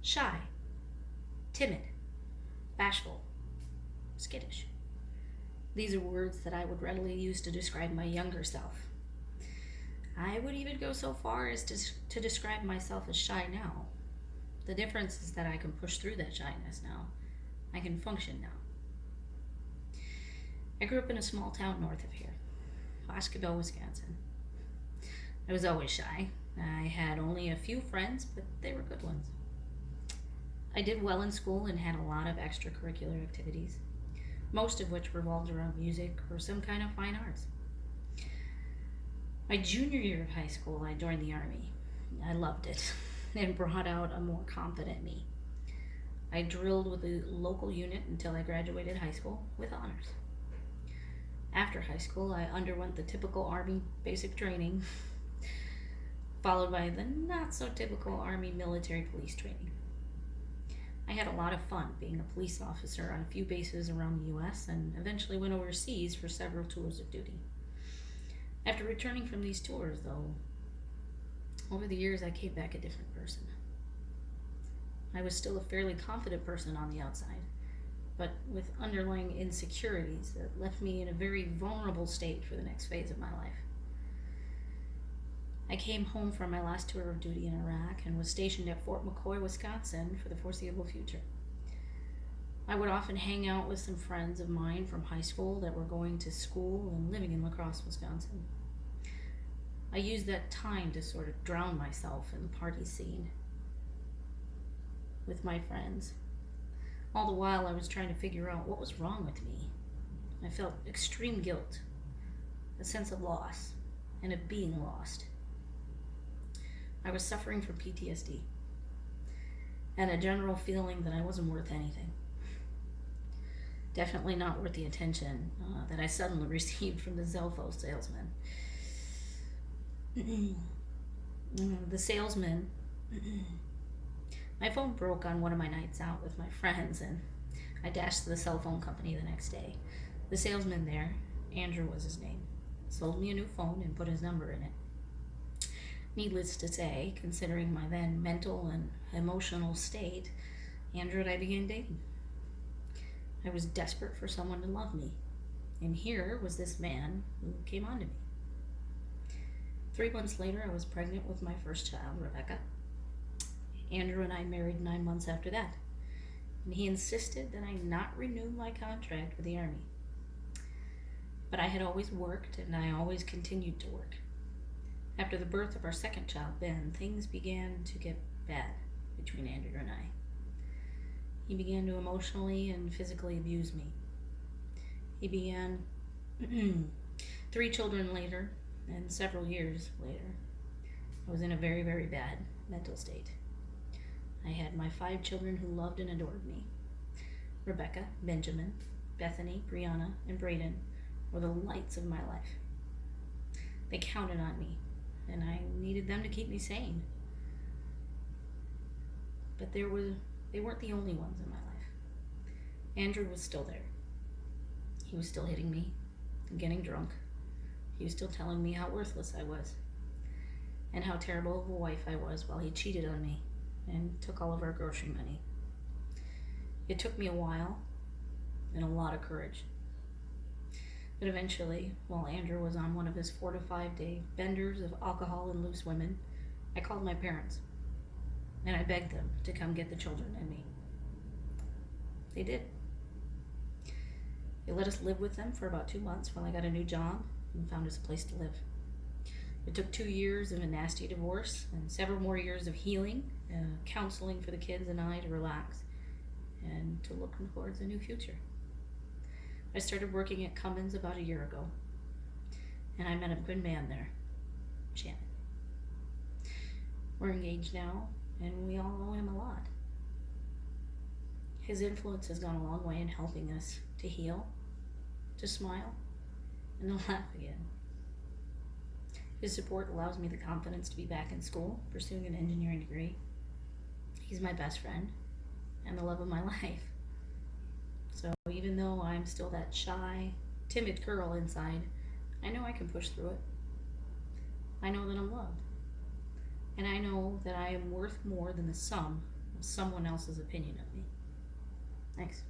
shy, timid, bashful, skittish. These are words that I would readily use to describe my younger self. I would even go so far as to describe myself as shy now. The difference is that I can push through that shyness now. I can function now. I grew up in a small town north of here, Boscobel, Wisconsin. I was always shy. I had only a few friends, but they were good ones. I did well in school and had a lot of extracurricular activities, most of which revolved around music or some kind of fine arts. My junior year of high school, I joined the Army. I loved it and brought out a more confident me. I drilled with the local unit until I graduated high school with honors. After high school, I underwent the typical Army basic training, followed by the not so typical Army military police training. I had a lot of fun being a police officer on a few bases around the US and eventually went overseas for several tours of duty. After returning from these tours, though, over the years I came back a different person. I was still a fairly confident person on the outside, but with underlying insecurities that left me in a very vulnerable state for the next phase of my life. I came home from my last tour of duty in Iraq and was stationed at Fort McCoy, Wisconsin for the foreseeable future. I would often hang out with some friends of mine from high school that were going to school and living in La Crosse, Wisconsin. I used that time to sort of drown myself in the party scene with my friends. All the while, I was trying to figure out what was wrong with me. I felt extreme guilt, a sense of loss, and of being lost. I was suffering from PTSD and a general feeling that I wasn't worth anything. Definitely not worth the attention that I suddenly received from the Zelfo salesman. The salesman, my phone broke on one of my nights out with my friends, and I dashed to the cell phone company the next day. The salesman there, Andrew was his name, sold me a new phone and put his number in it. Needless to say, considering my then mental and emotional state, Andrew and I began dating. I was desperate for someone to love me, and here was this man who came on to me. 3 months later, I was pregnant with my first child, Rebecca. Andrew and I married 9 months after that, and he insisted that I not renew my contract with the Army. But I had always worked, and I always continued to work. After the birth of our second child, Ben, things began to get bad between Andrew and I. He began to emotionally and physically abuse me. He began 3 children later, and several years later, I was in a very, very bad mental state. I had my 5 children who loved and adored me. Rebecca, Benjamin, Bethany, Brianna, and Braden were the lights of my life. They counted on me, and I needed them to keep me sane. But they weren't the only ones in my life. Andrew was still there. He was still hitting me and getting drunk. He was still telling me how worthless I was and how terrible of a wife I was while he cheated on me and took all of our grocery money. It took me a while and a lot of courage. But eventually, while Andrew was on one of his 4 to 5 day benders of alcohol and loose women, I called my parents and I begged them to come get the children and me. They did. They let us live with them for about 2 months while I got a new job and found us a place to live. It took 2 years of a nasty divorce and several more years of healing, counseling for the kids and I to relax and to look towards a new future. I started working at Cummins about a year ago, and I met a good man there, Shannon. We're engaged now, and we all owe him a lot. His influence has gone a long way in helping us to heal, to smile, and to laugh again. His support allows me the confidence to be back in school, pursuing an engineering degree. He's my best friend and the love of my life. So even though I'm still that shy, timid girl inside, I know I can push through it. I know that I'm loved. And I know that I am worth more than the sum someone else's opinion of me. Thanks.